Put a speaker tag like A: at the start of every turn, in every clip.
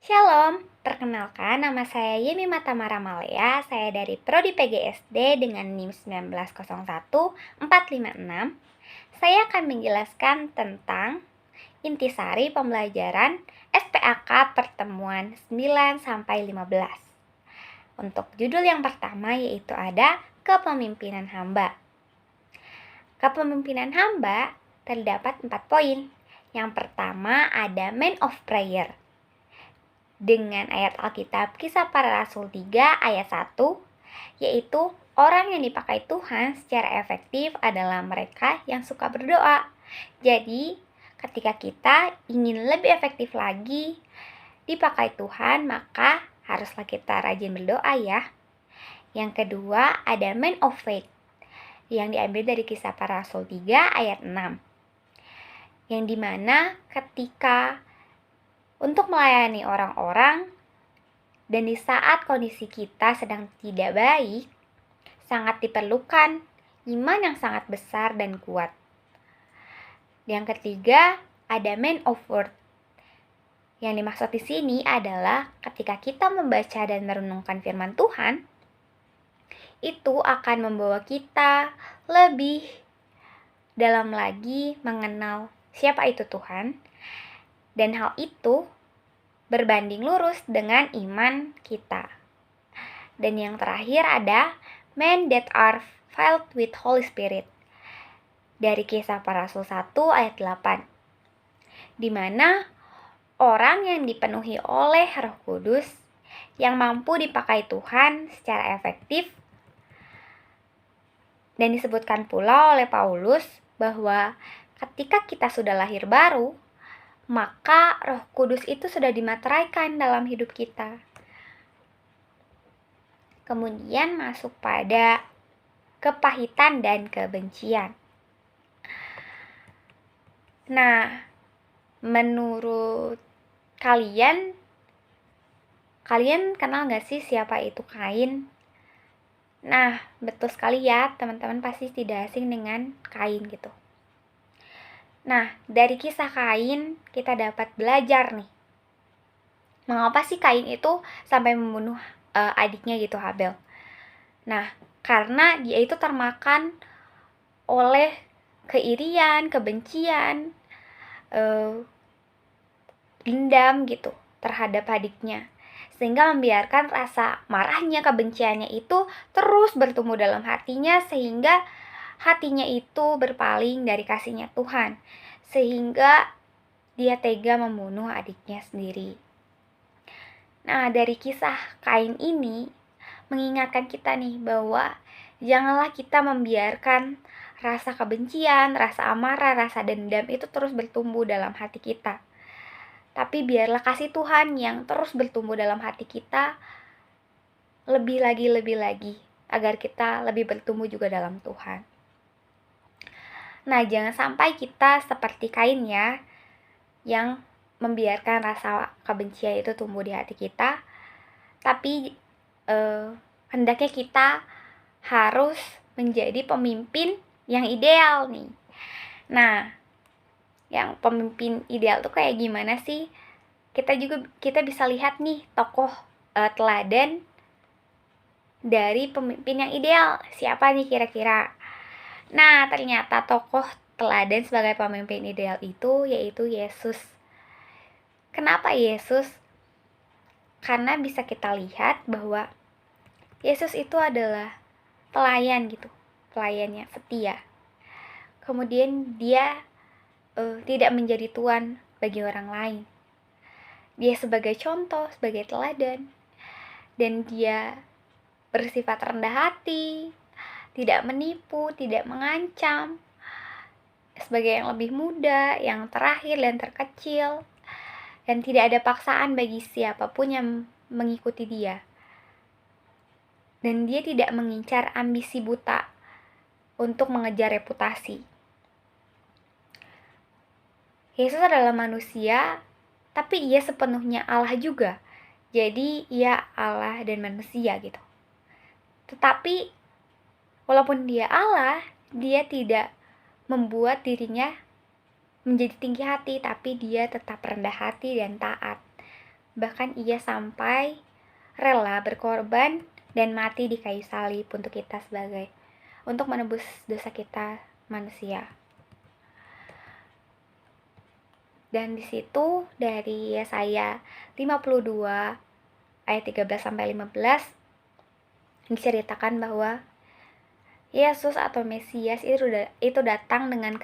A: Shalom, perkenalkan nama saya Yemi Matamara Malea. Saya dari Prodi PGSD dengan NIM 1901456. Saya akan menjelaskan tentang intisari pembelajaran SPAK pertemuan 9-15. Untuk judul yang pertama yaitu ada kepemimpinan hamba. Kepemimpinan hamba terdapat 4 poin. Yang pertama ada man of prayer. Dengan ayat Alkitab Kisah Para Rasul 3 ayat 1, yaitu orang yang dipakai Tuhan secara efektif adalah mereka yang suka berdoa. Jadi, ketika kita ingin lebih efektif lagi dipakai Tuhan, maka haruslah kita rajin berdoa ya. Yang kedua, ada man of faith, yang diambil dari Kisah Para Rasul 3 ayat 6. Yang dimana ketika untuk melayani orang-orang dan di saat kondisi kita sedang tidak baik, sangat diperlukan iman yang sangat besar dan kuat. Yang ketiga, ada man of word. Yang dimaksud di sini adalah ketika kita membaca dan merenungkan firman Tuhan, itu akan membawa kita lebih dalam lagi mengenal siapa itu Tuhan, dan hal itu berbanding lurus dengan iman kita. Dan yang terakhir ada men that are filled with Holy Spirit, dari Kisah Para Rasul 1 ayat 8, di mana orang yang dipenuhi oleh Roh Kudus yang mampu dipakai Tuhan secara efektif. Dan disebutkan pula oleh Paulus bahwa ketika kita sudah lahir baru, maka Roh Kudus itu sudah dimateraikan dalam hidup kita. Kemudian masuk pada kepahitan dan kebencian. Nah, menurut kalian kenal gak sih siapa itu Kain? Nah, betul sekali ya, teman-teman pasti tidak asing dengan Kain gitu. Nah, dari kisah Kain kita dapat belajar nih. Mengapa sih Kain itu sampai membunuh adiknya gitu, Habel? Nah, karena dia itu termakan oleh keirian, kebencian, dendam gitu terhadap adiknya. Sehingga membiarkan rasa marahnya, kebenciannya itu terus bertumbuh dalam hatinya, sehingga hatinya itu berpaling dari kasihnya Tuhan, sehingga dia tega membunuh adiknya sendiri. Nah, dari kisah Kain ini mengingatkan kita nih bahwa janganlah kita membiarkan rasa kebencian, rasa amarah, rasa dendam itu terus bertumbuh dalam hati kita. Tapi biarlah kasih Tuhan yang terus bertumbuh dalam hati kita lebih lagi, agar kita lebih bertumbuh juga dalam Tuhan. Nah, jangan sampai kita seperti Kain ya, yang membiarkan rasa kebencian itu tumbuh di hati kita. Tapi hendaknya kita harus menjadi pemimpin yang ideal nih. Nah, yang pemimpin ideal tuh kayak gimana sih? Kita bisa lihat nih tokoh teladan dari pemimpin yang ideal. Siapa nih kira-kira? Nah, ternyata tokoh teladan sebagai pemimpin ideal itu yaitu Yesus. Kenapa Yesus? Karena bisa kita lihat bahwa Yesus itu adalah pelayan gitu, pelayannya setia. Kemudian dia tidak menjadi tuan bagi orang lain. Dia sebagai contoh, sebagai teladan, dan dia bersifat rendah hati, tidak menipu, tidak mengancam, sebagai yang lebih muda, yang terakhir dan terkecil, dan tidak ada paksaan bagi siapapun yang mengikuti dia. Dan dia tidak mengincar ambisi buta untuk mengejar reputasi. Yesus adalah manusia, tapi ia sepenuhnya Allah juga. Jadi ia Allah dan manusia gitu. Tetapi walaupun dia Allah, dia tidak membuat dirinya menjadi tinggi hati, tapi dia tetap rendah hati dan taat Bahkan ia sampai rela berkorban dan mati di kayu salib untuk kita untuk menebus dosa kita manusia. Dan di situ dari Yesaya 52 ayat 13 sampai 15 diceritakan bahwa Yesus atau Mesias itu datang dengan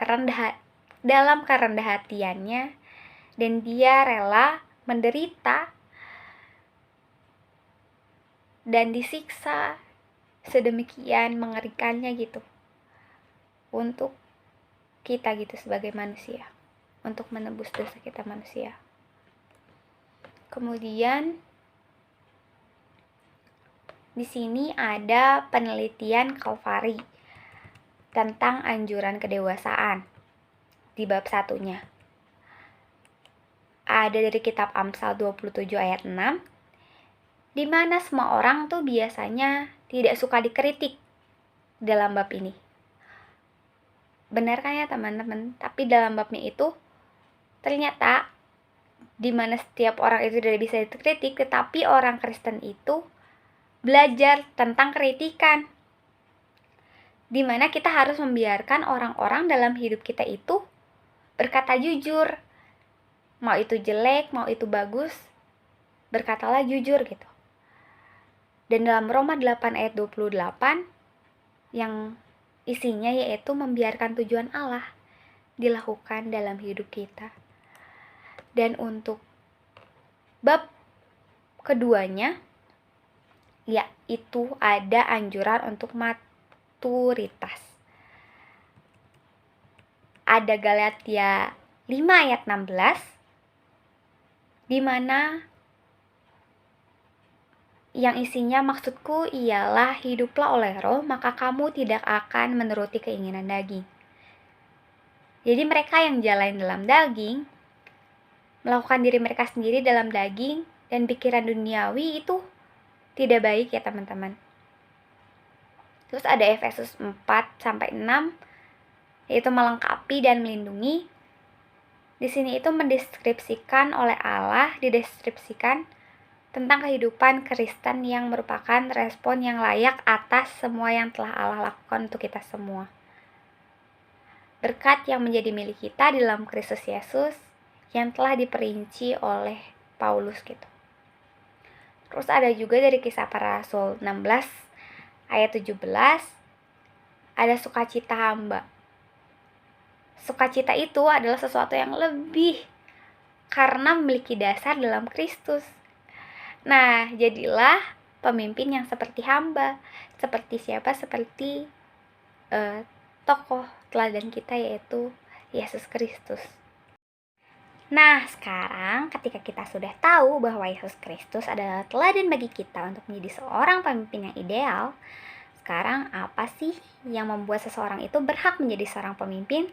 A: dalam kerendah hatiannya, dan dia rela menderita dan disiksa sedemikian mengerikannya gitu untuk kita gitu sebagai manusia, untuk menebus dosa kita manusia. Kemudian di sini ada penelitian Calvary tentang anjuran kedewasaan di bab 1-nya. Ada dari kitab Amsal 27 ayat 6, di mana semua orang tuh biasanya tidak suka dikritik dalam bab ini. Benar kan ya teman-teman? Tapi dalam babnya itu ternyata di mana setiap orang itu tidak bisa dikritik, tetapi orang Kristen itu belajar tentang kritikan, di mana kita harus membiarkan orang-orang dalam hidup kita itu berkata jujur. Mau itu jelek, mau itu bagus, berkatalah jujur gitu. Dan dalam Roma 8 ayat 28 yang isinya yaitu membiarkan tujuan Allah dilakukan dalam hidup kita. Dan untuk bab keduanya yaitu ada anjuran untuk maturitas. Ada Galatia 5 ayat 16 di mana yang isinya maksudku ialah hiduplah oleh roh, maka kamu tidak akan menuruti keinginan daging. Jadi mereka yang jalan dalam daging, melakukan diri mereka sendiri dalam daging dan pikiran duniawi itu tidak baik ya teman-teman. Terus ada Efesus 4 sampai 6 yaitu melengkapi dan melindungi. Di sini itu mendeskripsikan oleh Allah, dideskripsikan tentang kehidupan Kristen yang merupakan respon yang layak atas semua yang telah Allah lakukan untuk kita semua. Berkat yang menjadi milik kita dalam Kristus Yesus yang telah diperinci oleh Paulus gitu. Terus ada juga dari Kisah Para Rasul 16 ayat 17 ada sukacita hamba. Sukacita itu adalah sesuatu yang lebih karena memiliki dasar dalam Kristus. Nah, jadilah pemimpin yang seperti hamba. Seperti siapa? Seperti tokoh teladan kita yaitu Yesus Kristus. Nah, sekarang ketika kita sudah tahu bahwa Yesus Kristus adalah teladan bagi kita untuk menjadi seorang pemimpin yang ideal, sekarang apa sih yang membuat seseorang itu berhak menjadi seorang pemimpin?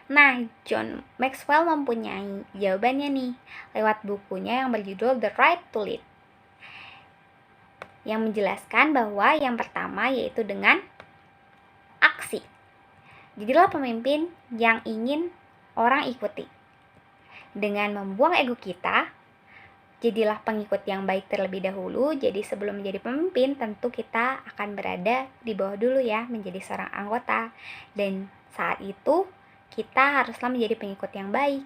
A: Nah, John Maxwell mempunyai jawabannya nih, lewat bukunya yang berjudul The Right to Lead, yang menjelaskan bahwa yang pertama yaitu dengan aksi. Jadilah pemimpin yang ingin orang ikuti. Dengan membuang ego kita, jadilah pengikut yang baik terlebih dahulu. Jadi sebelum menjadi pemimpin, tentu kita akan berada di bawah dulu ya, menjadi seorang anggota. Dan saat itu, kita haruslah menjadi pengikut yang baik.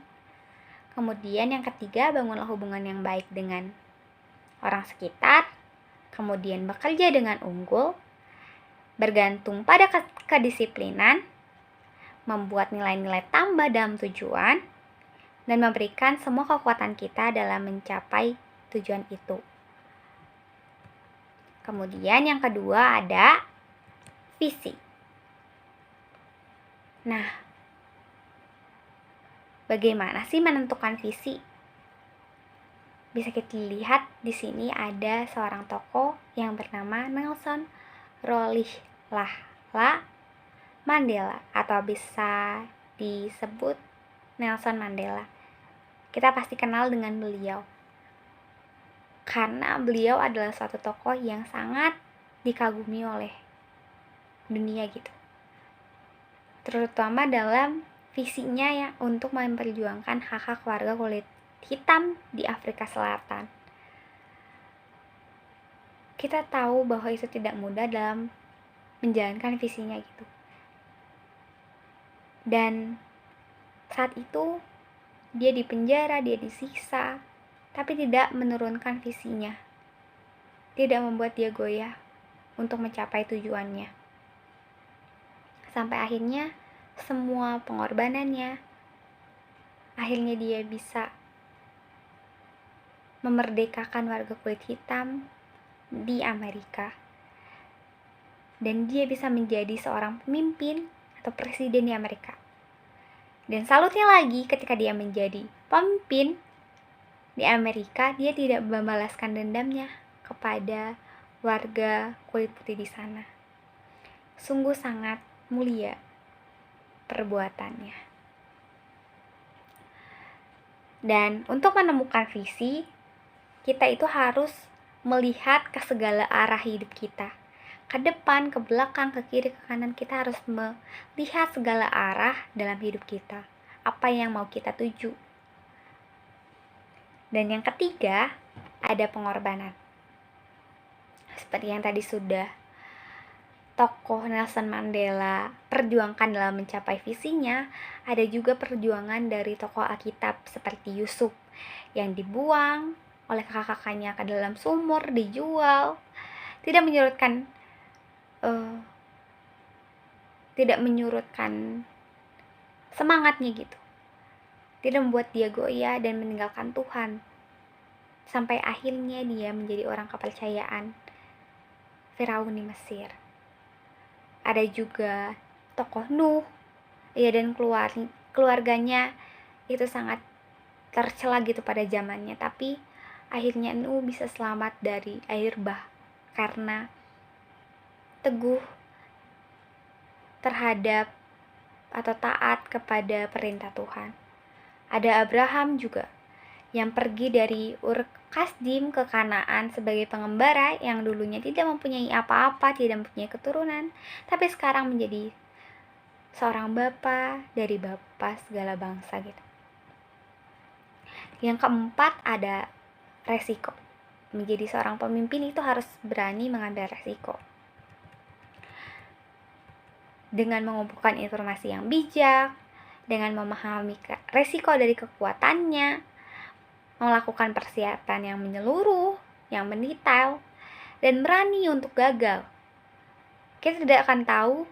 A: Kemudian yang ketiga, bangunlah hubungan yang baik dengan orang sekitar. Kemudian bekerja dengan unggul, bergantung pada kedisiplinan, membuat nilai-nilai tambah dalam tujuan, dan memberikan semua kekuatan kita dalam mencapai tujuan itu. Kemudian yang kedua ada visi. Nah, bagaimana sih menentukan visi? Bisa kita lihat di sini ada seorang tokoh yang bernama Nelson Rolihlahla Mandela atau bisa disebut Nelson Mandela. Kita pasti kenal dengan beliau karena beliau adalah suatu tokoh yang sangat dikagumi oleh dunia gitu, terutama dalam visinya ya untuk memperjuangkan hak-hak warga kulit hitam di Afrika Selatan. kita tahu bahwa itu tidak mudah dalam menjalankan visinya gitu. Dan saat itu dia dipenjara, dia disiksa, tapi tidak menurunkan visinya, tidak membuat dia goyah untuk mencapai tujuannya. Sampai akhirnya semua pengorbanannya, akhirnya dia bisa memerdekakan warga kulit hitam di Amerika. Dan dia bisa menjadi seorang pemimpin atau presiden di Amerika. Dan salutnya lagi, ketika dia menjadi pemimpin di Amerika, dia tidak membalaskan dendamnya kepada warga kulit putih di sana. Sungguh sangat mulia perbuatannya. Dan untuk menemukan visi, kita itu harus melihat ke segala arah hidup kita. Ke depan, ke belakang, ke kiri, ke kanan, kita harus melihat segala arah dalam hidup kita. Apa yang mau kita tuju. Dan yang ketiga, ada pengorbanan. Seperti yang tadi sudah tokoh Nelson Mandela perjuangkan dalam mencapai visinya, ada juga perjuangan dari tokoh Alkitab seperti Yusuf yang dibuang oleh kakak-kakaknya ke dalam sumur, dijual, tidak menyurutkan semangatnya gitu, tidak membuat dia goyah dan meninggalkan Tuhan, sampai akhirnya dia menjadi orang kepercayaan Firaun di Mesir. Ada juga tokoh Nuh, dan keluarganya itu sangat tercela gitu pada zamannya, tapi akhirnya Nuh bisa selamat dari air bah karena teguh terhadap atau taat kepada perintah Tuhan. Ada Abraham juga yang pergi dari Ur Kasdim ke Kanaan sebagai pengembara yang dulunya tidak mempunyai apa-apa, tidak mempunyai keturunan, tapi sekarang menjadi seorang bapa dari bapa segala bangsa gitu. Yang keempat, ada resiko. Menjadi seorang pemimpin itu harus berani mengambil resiko. Dengan mengumpulkan informasi yang bijak, dengan memahami resiko dari kekuatannya, melakukan persiapan yang menyeluruh, yang mendetail, dan berani untuk gagal. Kita tidak akan tahu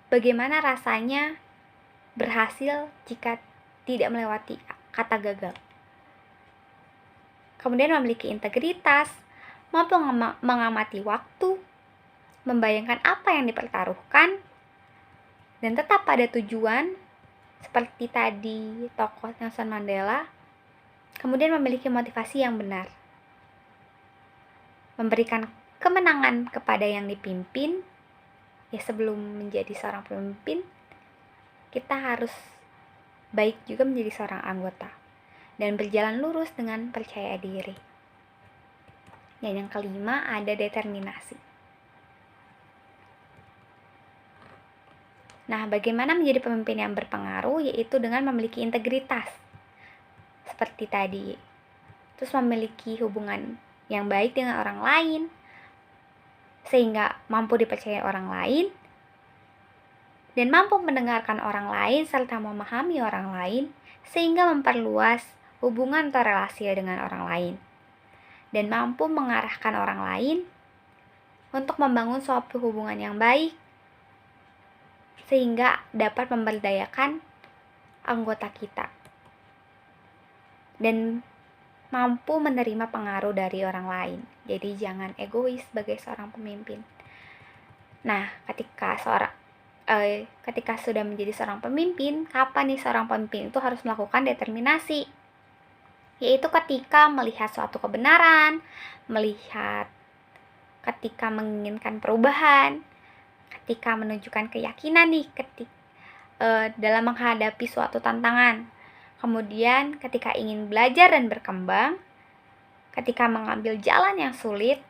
A: bagaimana rasanya berhasil jika tidak melewati kata gagal. Kemudian memiliki integritas, mampu mengamati waktu, membayangkan apa yang dipertaruhkan, dan tetap pada tujuan, seperti tadi tokoh Nelson Mandela. Kemudian memiliki motivasi yang benar, memberikan kemenangan kepada yang dipimpin. Ya, sebelum menjadi seorang pemimpin, kita harus baik juga menjadi seorang anggota dan berjalan lurus dengan percaya diri. Dan yang kelima, ada determinasi. Nah, bagaimana menjadi pemimpin yang berpengaruh? Yaitu dengan memiliki integritas seperti tadi, terus memiliki hubungan yang baik dengan orang lain sehingga mampu dipercaya orang lain, dan mampu mendengarkan orang lain serta memahami orang lain sehingga memperluas hubungan atau relasi dengan orang lain, dan mampu mengarahkan orang lain untuk membangun suatu hubungan yang baik sehingga dapat memberdayakan anggota kita, dan mampu menerima pengaruh dari orang lain. Jadi jangan egois sebagai seorang pemimpin. Nah, ketika sudah menjadi seorang pemimpin, kapan nih seorang pemimpin itu harus melakukan determinasi? Yaitu ketika melihat suatu kebenaran, ketika menginginkan perubahan, ketika menunjukkan keyakinan nih dalam menghadapi suatu tantangan. Kemudian ketika ingin belajar dan berkembang, ketika mengambil jalan yang sulit,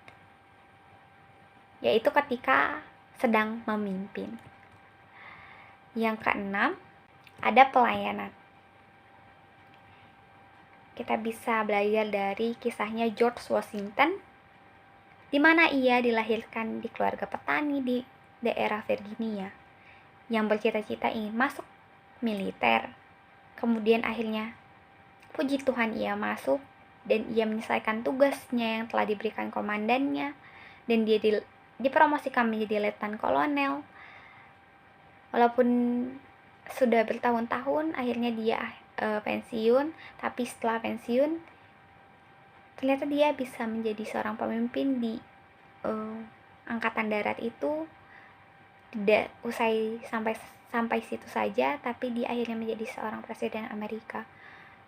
A: yaitu ketika sedang memimpin. Yang keenam, ada pelayanan. Kita bisa belajar dari kisahnya George Washington di mana ia dilahirkan di keluarga petani di daerah Virginia yang bercita-cita ingin masuk militer. Kemudian akhirnya, puji Tuhan, ia masuk dan ia menyelesaikan tugasnya yang telah diberikan komandannya, dan dia dipromosikan menjadi letnan kolonel. Walaupun sudah bertahun-tahun, akhirnya dia pensiun, tapi setelah pensiun ternyata dia bisa menjadi seorang pemimpin di angkatan darat itu. Tidak usai sampai situ saja, tapi dia akhirnya menjadi seorang presiden Amerika.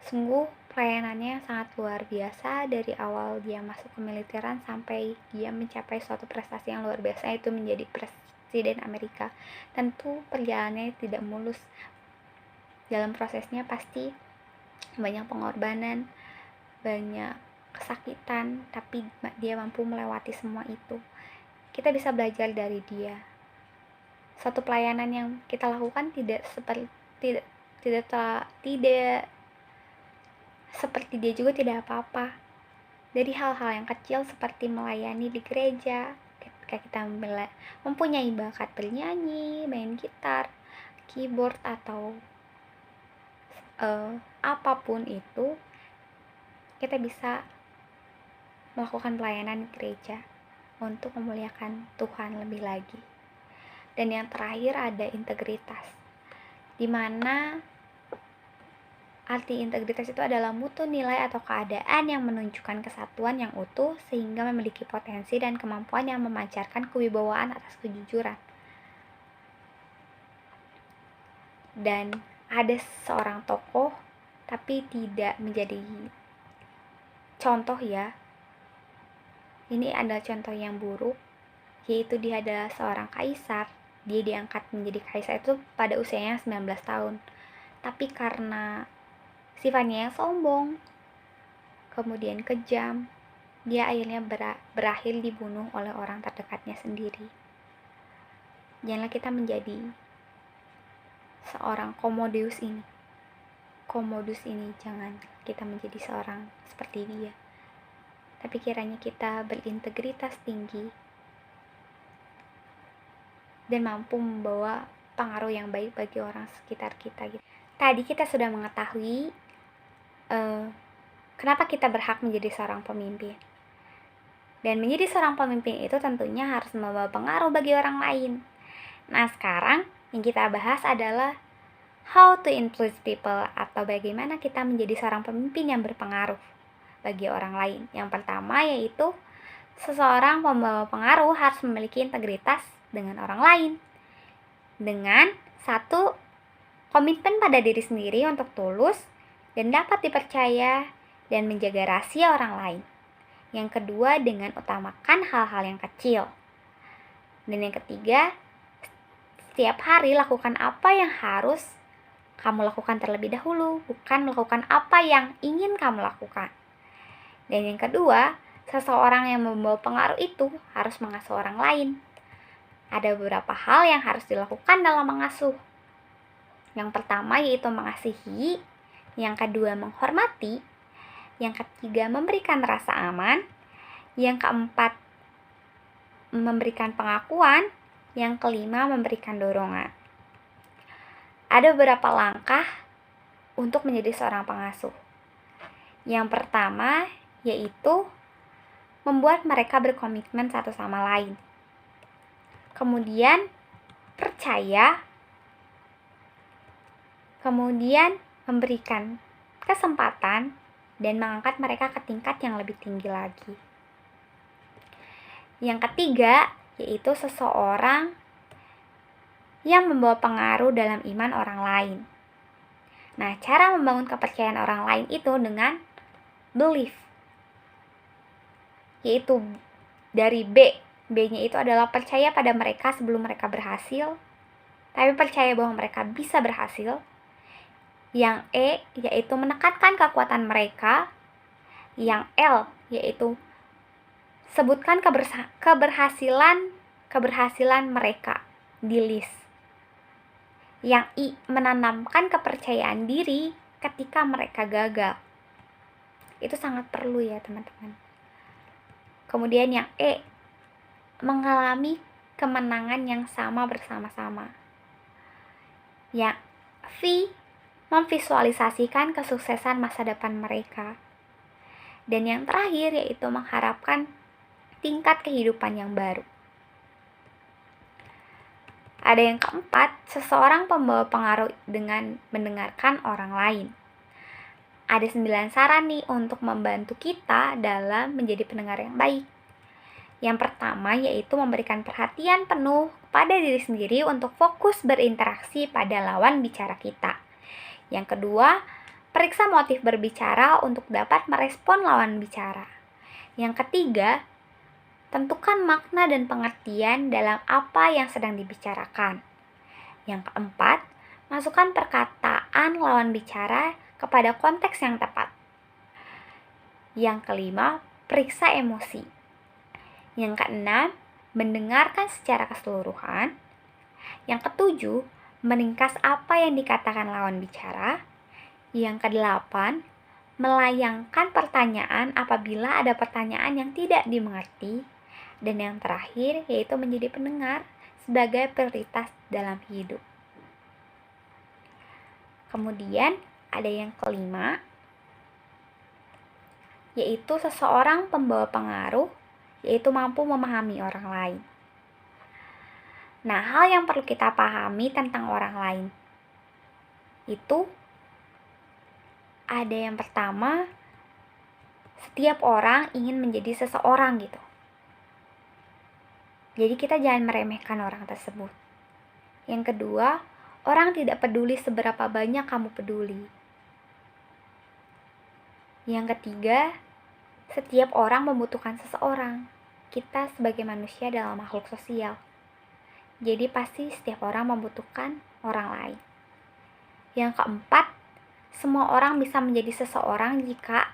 A: Sungguh pelayanannya sangat luar biasa dari awal dia masuk ke militeran sampai dia mencapai suatu prestasi yang luar biasa, yaitu menjadi presiden Amerika. Tentu perjalanannya tidak mulus. Dalam prosesnya pasti banyak pengorbanan, banyak kesakitan, tapi dia mampu melewati semua itu. Kita bisa belajar dari dia. Suatu pelayanan yang kita lakukan tidak seperti dia juga tidak apa-apa. Dari hal-hal yang kecil seperti melayani di gereja, ketika kita mempunyai bakat bernyanyi, main gitar, keyboard, atau apapun itu, kita bisa melakukan pelayanan di gereja untuk memuliakan Tuhan lebih lagi. Dan yang terakhir ada integritas, dimana arti integritas itu adalah mutu nilai atau keadaan yang menunjukkan kesatuan yang utuh sehingga memiliki potensi dan kemampuan yang memancarkan kewibawaan atas kejujuran. Dan ada seorang tokoh tapi tidak menjadi contoh ya. Ini adalah contoh yang buruk, yaitu dia adalah seorang kaisar. Dia diangkat menjadi kaisar itu pada usianya 19 tahun. Tapi karena sifatnya yang sombong, kemudian kejam, dia akhirnya berakhir dibunuh oleh orang terdekatnya sendiri. Janganlah kita menjadi seorang Commodus ini. Jangan kita menjadi seorang seperti dia. Tapi kiranya kita berintegritas tinggi dan mampu membawa pengaruh yang baik bagi orang sekitar kita. Tadi kita sudah mengetahui kenapa kita berhak menjadi seorang pemimpin. Dan menjadi seorang pemimpin itu tentunya harus membawa pengaruh bagi orang lain. Nah, sekarang yang kita bahas adalah how to influence people, atau bagaimana kita menjadi seorang pemimpin yang berpengaruh bagi orang lain. Yang pertama yaitu seseorang pembawa pengaruh harus memiliki integritas dengan orang lain, dengan satu, komitmen pada diri sendiri untuk tulus dan dapat dipercaya dan menjaga rahasia orang lain. Yang kedua, dengan utamakan hal-hal yang kecil. Dan yang ketiga, setiap hari lakukan apa yang harus kamu lakukan terlebih dahulu, bukan melakukan apa yang ingin kamu lakukan. Dan yang kedua, seseorang yang membawa pengaruh itu harus mengasuh orang lain. Ada beberapa hal yang harus dilakukan dalam mengasuh. Yang pertama yaitu mengasihi, yang kedua menghormati, yang ketiga memberikan rasa aman, yang keempat memberikan pengakuan, yang kelima memberikan dorongan. Ada beberapa langkah untuk menjadi seorang pengasuh. Yang pertama yaitu membuat mereka berkomitmen satu sama lain. Kemudian percaya, kemudian memberikan kesempatan dan mengangkat mereka ke tingkat yang lebih tinggi lagi. Yang ketiga yaitu seseorang yang membawa pengaruh dalam iman orang lain. Nah, cara membangun kepercayaan orang lain itu dengan belief, yaitu dari B-nya itu adalah percaya pada mereka sebelum mereka berhasil, tapi percaya bahwa mereka bisa berhasil. Yang E yaitu menekankan kekuatan mereka. Yang L yaitu sebutkan keberhasilan mereka di list. Yang I menanamkan kepercayaan diri ketika mereka gagal. Itu sangat perlu ya teman-teman. Kemudian yang E mengalami kemenangan yang sama bersama-sama. Yang V, memvisualisasikan kesuksesan masa depan mereka. Dan yang terakhir yaitu mengharapkan tingkat kehidupan yang baru. Ada yang keempat, seseorang pembawa pengaruh dengan mendengarkan orang lain. Ada 9 saran nih untuk membantu kita dalam menjadi pendengar yang baik. Yang pertama yaitu memberikan perhatian penuh pada diri sendiri untuk fokus berinteraksi pada lawan bicara kita. Yang kedua, periksa motif berbicara untuk dapat merespon lawan bicara. Yang ketiga, tentukan makna dan pengertian dalam apa yang sedang dibicarakan. Yang keempat, masukkan perkataan lawan bicara kepada konteks yang tepat. Yang kelima, periksa emosi. Yang keenam, mendengarkan secara keseluruhan. Yang ketujuh, meringkas apa yang dikatakan lawan bicara. Yang kedelapan, melayangkan pertanyaan apabila ada pertanyaan yang tidak dimengerti. Dan yang terakhir yaitu menjadi pendengar sebagai prioritas dalam hidup. Kemudian ada yang kelima, yaitu seseorang pembawa pengaruh, yaitu mampu memahami orang lain. Nah, hal yang perlu kita pahami tentang orang lain itu ada yang pertama, setiap orang ingin menjadi seseorang gitu. Jadi kita jangan meremehkan orang tersebut. Yang kedua, orang tidak peduli seberapa banyak kamu peduli. Yang ketiga, setiap orang membutuhkan seseorang. Kita sebagai manusia adalah makhluk sosial. Jadi pasti setiap orang membutuhkan orang lain. Yang keempat, semua orang bisa menjadi seseorang jika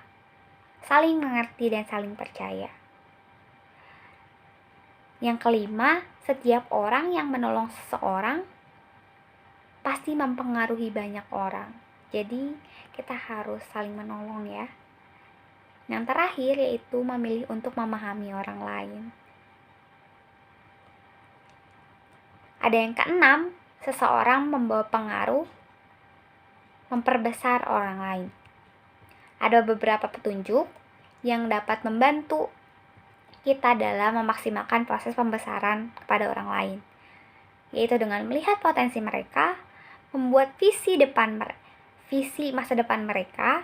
A: saling mengerti dan saling percaya. Yang kelima, setiap orang yang menolong seseorang pasti mempengaruhi banyak orang. Jadi kita harus saling menolong ya. Yang terakhir yaitu memilih untuk memahami orang lain. Ada yang keenam, seseorang membawa pengaruh memperbesar orang lain. Ada beberapa petunjuk yang dapat membantu kita dalam memaksimalkan proses pembesaran kepada orang lain, yaitu dengan melihat potensi mereka, membuat visi masa depan mereka,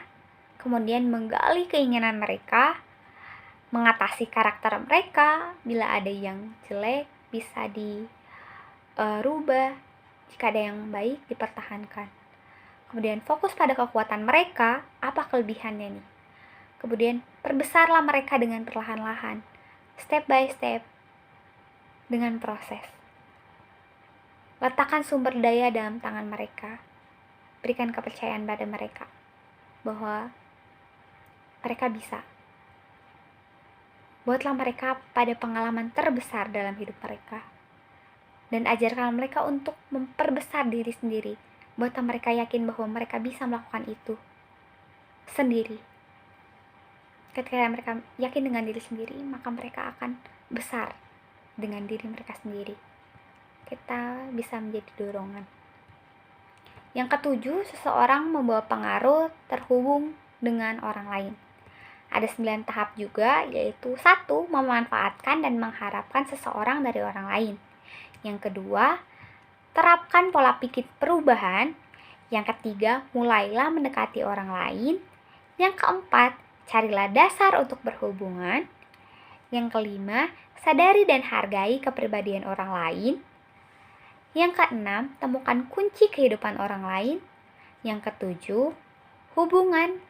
A: kemudian menggali keinginan mereka, mengatasi karakter mereka, bila ada yang jelek bisa dirubah, jika ada yang baik dipertahankan. Kemudian fokus pada kekuatan mereka, apa kelebihannya nih. Kemudian perbesarlah mereka dengan perlahan-lahan, step by step, dengan proses. Letakkan sumber daya dalam tangan mereka. Berikan kepercayaan pada mereka bahwa mereka bisa. Buatlah mereka pada pengalaman terbesar dalam hidup mereka. Dan ajarkan mereka untuk memperbesar diri sendiri. Buatlah mereka yakin bahwa mereka bisa melakukan itu sendiri. Ketika mereka yakin dengan diri sendiri, maka mereka akan besar dengan diri mereka sendiri. Kita bisa menjadi dorongan. Yang ketujuh, seseorang membawa pengaruh terhubung dengan orang lain. Ada 9 tahap juga, yaitu 1. Memanfaatkan dan mengharapkan seseorang dari orang lain. Yang kedua, terapkan pola pikir perubahan. Yang ketiga, mulailah mendekati orang lain. Yang keempat, carilah dasar untuk berhubungan. Yang kelima, sadari dan hargai kepribadian orang lain. Yang keenam, temukan kunci kehidupan orang lain. Yang ketujuh, hubungan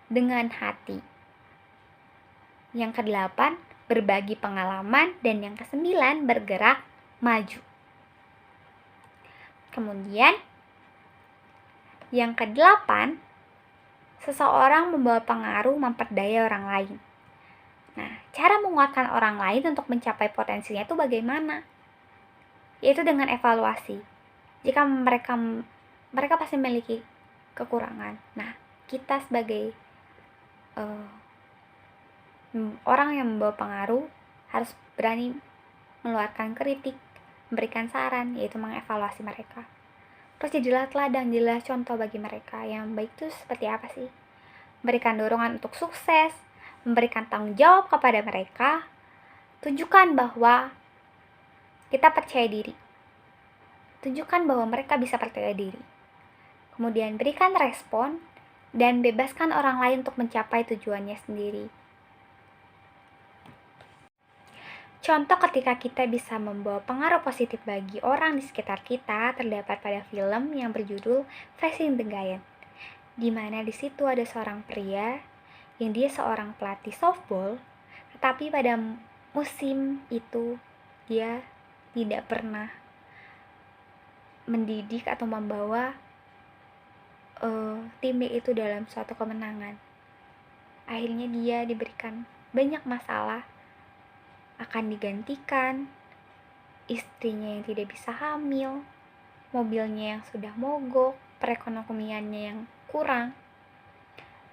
A: dengan hati. Yang kedelapan, berbagi pengalaman. Dan yang kesembilan, bergerak maju. Kemudian, yang kedelapan, seseorang membawa pengaruh memperdaya orang lain. Nah, cara menguatkan orang lain untuk mencapai potensinya itu bagaimana? Yaitu dengan evaluasi. Jika mereka pasti memiliki kekurangan. Nah, kita sebagai orang yang membawa pengaruh harus berani mengeluarkan kritik, memberikan saran, yaitu mengevaluasi mereka. Terus jadilah teladan, jadilah contoh bagi mereka. Yang baik itu seperti apa sih? Memberikan dorongan untuk sukses, memberikan tanggung jawab kepada mereka, tunjukkan bahwa kita percaya diri. Tunjukkan bahwa mereka bisa percaya diri. Kemudian berikan respon dan bebaskan orang lain untuk mencapai tujuannya sendiri. Contoh ketika kita bisa membawa pengaruh positif bagi orang di sekitar kita terdapat pada film yang berjudul Facing the Giant, di mana di situ ada seorang pria yang dia seorang pelatih softball, tetapi pada musim itu dia tidak pernah mendidik atau membawa timnya itu dalam suatu kemenangan. Akhirnya dia diberikan banyak masalah, akan digantikan, istrinya yang tidak bisa hamil, mobilnya yang sudah mogok, perekonomiannya yang kurang.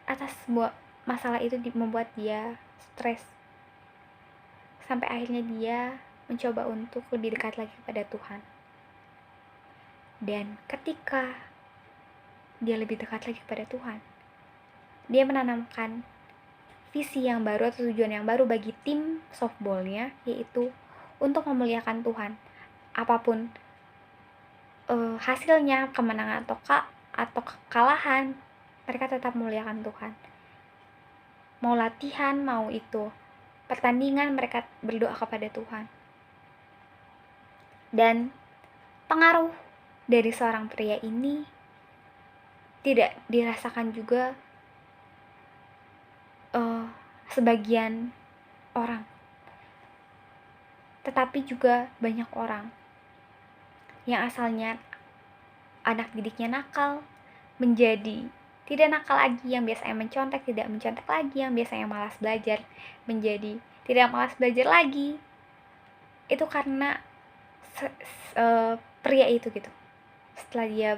A: Atas sebuah masalah itu membuat dia stres. Sampai akhirnya dia mencoba untuk lebih dekat lagi kepada Tuhan. Dan ketika dia lebih dekat lagi kepada Tuhan, dia menanamkan visi yang baru atau tujuan yang baru bagi tim softballnya, yaitu untuk memuliakan Tuhan. Apapun hasilnya, kemenangan atau kekalahan, mereka tetap memuliakan Tuhan. Mau latihan, mau itu pertandingan, mereka berdoa kepada Tuhan. Dan pengaruh dari seorang pria ini tidak dirasakan juga sebagian orang, tetapi juga banyak orang yang asalnya anak didiknya nakal menjadi tidak nakal lagi, yang biasanya mencontek tidak mencontek lagi, yang biasanya malas belajar menjadi tidak malas belajar lagi. Itu karena pria itu gitu, setelah dia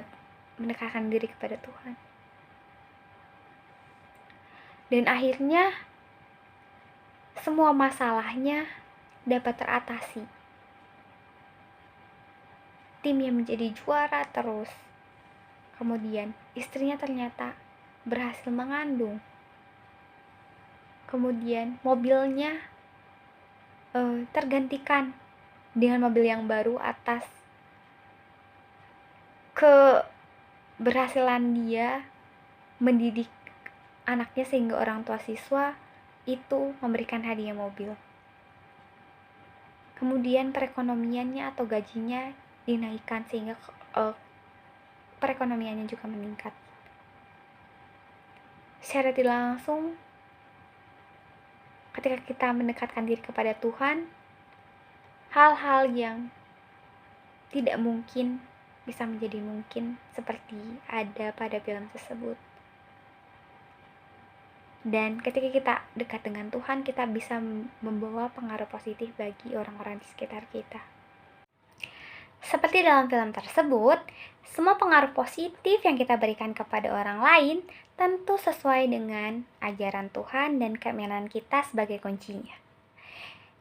A: mendekatkan diri kepada Tuhan. Dan akhirnya semua masalahnya dapat teratasi. Timnya menjadi juara terus. Kemudian istrinya ternyata berhasil mengandung. Kemudian mobilnya tergantikan dengan mobil yang baru atas keberhasilan dia mendidik anaknya, sehingga orang tua siswa itu memberikan hadiah mobil. Kemudian perekonomiannya atau gajinya dinaikkan sehingga perekonomiannya juga meningkat. Secara tidak langsung, ketika kita mendekatkan diri kepada Tuhan, hal-hal yang tidak mungkin bisa menjadi mungkin, seperti ada pada film tersebut. Dan ketika kita dekat dengan Tuhan, kita bisa membawa pengaruh positif bagi orang-orang di sekitar kita. Seperti dalam film tersebut, semua pengaruh positif yang kita berikan kepada orang lain tentu sesuai dengan ajaran Tuhan dan keimanan kita sebagai kuncinya.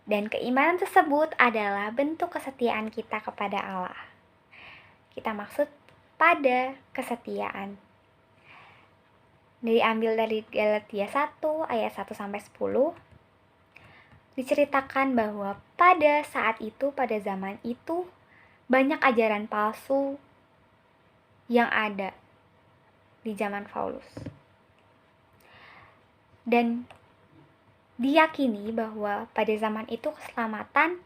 A: Dan keimanan tersebut adalah bentuk kesetiaan kita kepada Allah. Kita maksud pada kesetiaan. Diambil dari Galatia 1 ayat 1-10, diceritakan bahwa pada saat itu, pada zaman itu, banyak ajaran palsu yang ada di zaman Paulus. Dan diyakini bahwa pada zaman itu keselamatan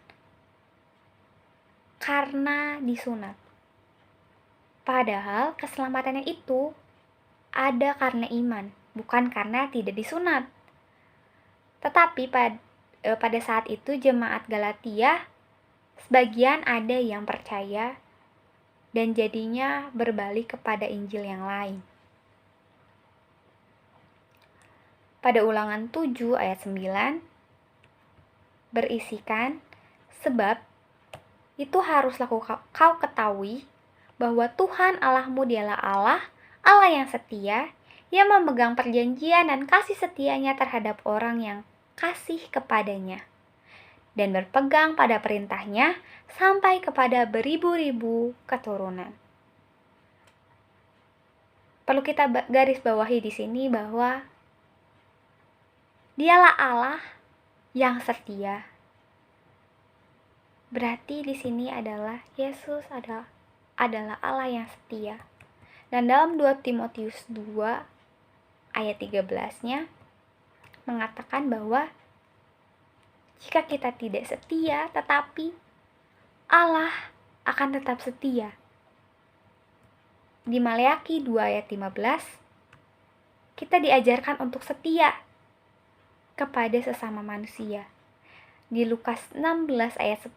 A: karena disunat. Padahal keselamatannya itu ada karena iman, bukan karena tidak disunat. Tetapi pada saat itu jemaat Galatia, sebagian ada yang percaya dan jadinya berbalik kepada Injil yang lain. Pada Ulangan 7 ayat 9 berisikan, sebab itu haruslah kau ketahui bahwa Tuhan Allahmu dialah Allah yang setia, yang memegang perjanjian dan kasih setianya terhadap orang yang kasih kepadanya. dan berpegang pada perintahnya sampai kepada beribu-ribu keturunan. Perlu kita garis bawahi di sini bahwa Dialah Allah yang setia. Berarti di sini adalah Yesus adalah Allah yang setia. Dan dalam 2 Timotius 2 ayat 13-nya mengatakan bahwa jika kita tidak setia, tetapi Allah akan tetap setia. Di Maleakhi 2 ayat 15, kita diajarkan untuk setia kepada sesama manusia. Di Lukas 16 ayat 10,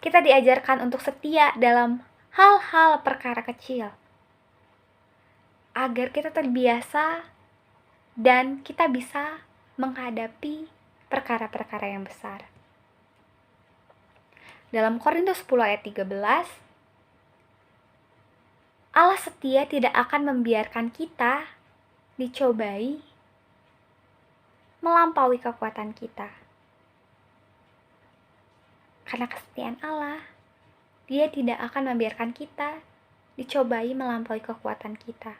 A: kita diajarkan untuk setia dalam hal-hal perkara kecil, agar kita terbiasa dan kita bisa menghadapi perkara-perkara yang besar. Dalam Korintus 10 ayat 13, Allah setia tidak akan membiarkan kita dicobai melampaui kekuatan kita. Karena kesetiaan Allah, Dia tidak akan membiarkan kita dicobai melampaui kekuatan kita.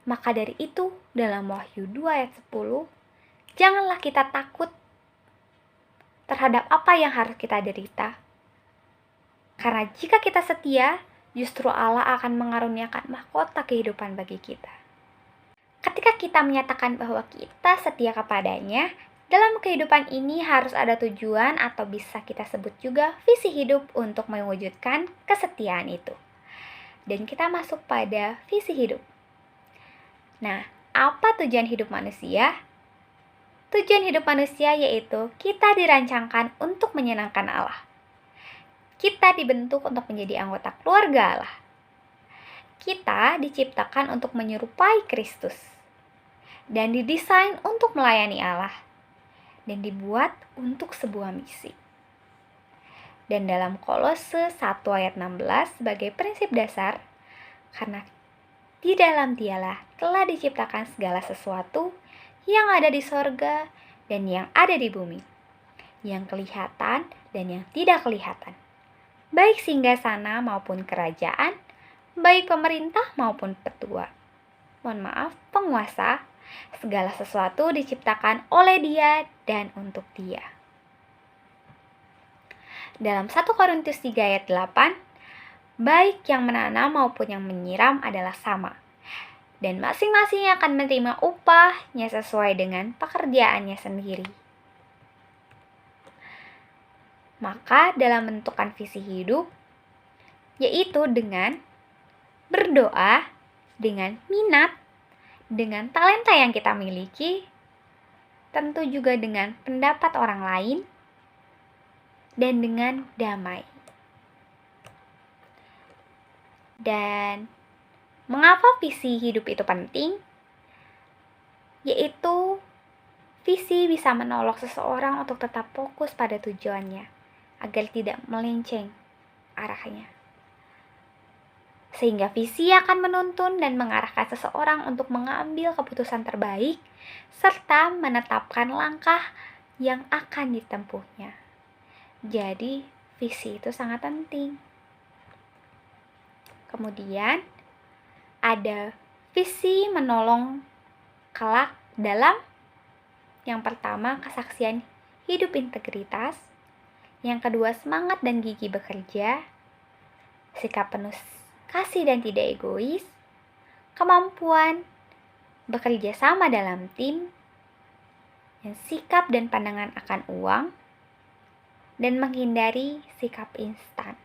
A: Maka dari itu, dalam Wahyu 2 ayat 10, janganlah kita takut terhadap apa yang harus kita derita. Karena jika kita setia, justru Allah akan mengaruniakan mahkota kehidupan bagi kita. Ketika kita menyatakan bahwa kita setia kepadanya, dalam kehidupan ini harus ada tujuan atau bisa kita sebut juga visi hidup untuk mewujudkan kesetiaan itu. Dan kita masuk pada visi hidup. Nah, apa tujuan hidup manusia? Tujuan hidup manusia yaitu kita dirancangkan untuk menyenangkan Allah. Kita dibentuk untuk menjadi anggota keluarga Allah. Kita diciptakan untuk menyerupai Kristus dan didesain untuk melayani Allah dan dibuat untuk sebuah misi. Dan dalam Kolose 1 ayat 16 sebagai prinsip dasar, karena di dalam Dialah telah diciptakan segala sesuatu yang ada di sorga dan yang ada di bumi, yang kelihatan dan yang tidak kelihatan, baik singgasana maupun kerajaan, baik pemerintah maupun penguasa, segala sesuatu diciptakan oleh Dia dan untuk Dia. Dalam 1 Korintus 3 ayat 8, baik yang menanam maupun yang menyiram adalah sama, dan masing-masing akan menerima upahnya sesuai dengan pekerjaannya sendiri. Maka dalam menentukan visi hidup, yaitu dengan berdoa, dengan minat, dengan talenta yang kita miliki, tentu juga dengan pendapat orang lain, dan dengan damai. Dan mengapa visi hidup itu penting? Yaitu visi bisa menolong seseorang untuk tetap fokus pada tujuannya, agar tidak melenceng arahnya. Sehingga visi akan menuntun dan mengarahkan seseorang untuk mengambil keputusan terbaik, serta menetapkan langkah yang akan ditempuhnya. Jadi, visi itu sangat penting. Kemudian, ada visi menolong kelak dalam yang pertama, kesaksian hidup integritas. Yang kedua, semangat dan gigi bekerja. Sikap penuh kasih dan tidak egois. Kemampuan bekerja sama dalam tim. Dan sikap dan pandangan akan uang. Dan menghindari sikap instan.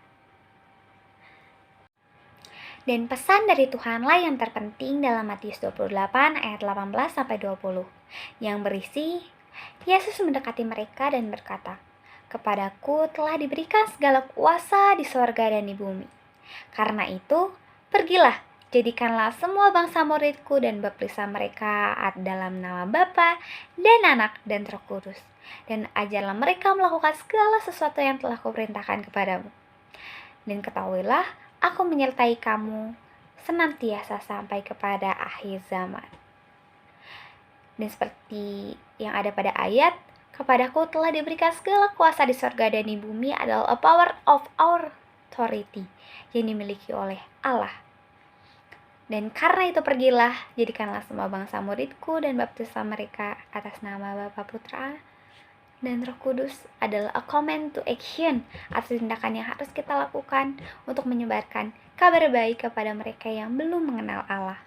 A: Dan pesan dari Tuhanlah yang terpenting dalam Matius 28 ayat 18-20 yang berisi, Yesus mendekati mereka dan berkata, "Kepadaku telah diberikan segala kuasa di sorga dan di bumi. Karena itu, pergilah, jadikanlah semua bangsa muridku dan baptislah mereka dalam nama Bapa dan Anak dan Roh Kudus. Dan ajarlah mereka melakukan segala sesuatu yang telah kuperintahkan kepadamu. Dan ketahuilah, aku menyertai kamu senantiasa sampai kepada akhir zaman." Dan seperti yang ada pada ayat, Kepadaku telah diberikan segala kuasa di sorga dan di bumi adalah a power of authority yang dimiliki oleh Allah. Dan karena itu pergilah, jadikanlah semua bangsa muridku dan baptislah mereka atas nama Bapa, Putra, dan Roh Kudus adalah a command to action atau tindakan yang harus kita lakukan untuk menyebarkan kabar baik kepada mereka yang belum mengenal Allah.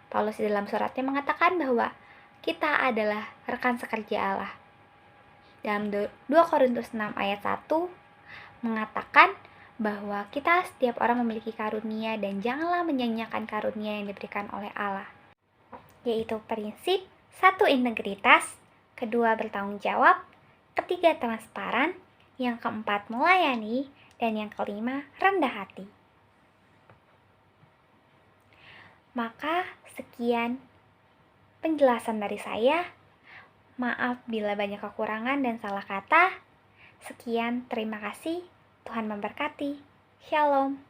A: Paulus di dalam suratnya mengatakan bahwa kita adalah rekan sekerja Allah. Dalam 2 Korintus 6 ayat 1 mengatakan bahwa kita setiap orang memiliki karunia dan janganlah menyanyiakan karunia yang diberikan oleh Allah, yaitu prinsip 1 integritas, 2 bertanggung jawab, 3 transparan, yang keempat melayani, dan yang kelima rendah hati. Maka sekian penjelasan dari saya. Maaf bila banyak kekurangan dan salah kata. Sekian, terima kasih. Tuhan memberkati. Shalom.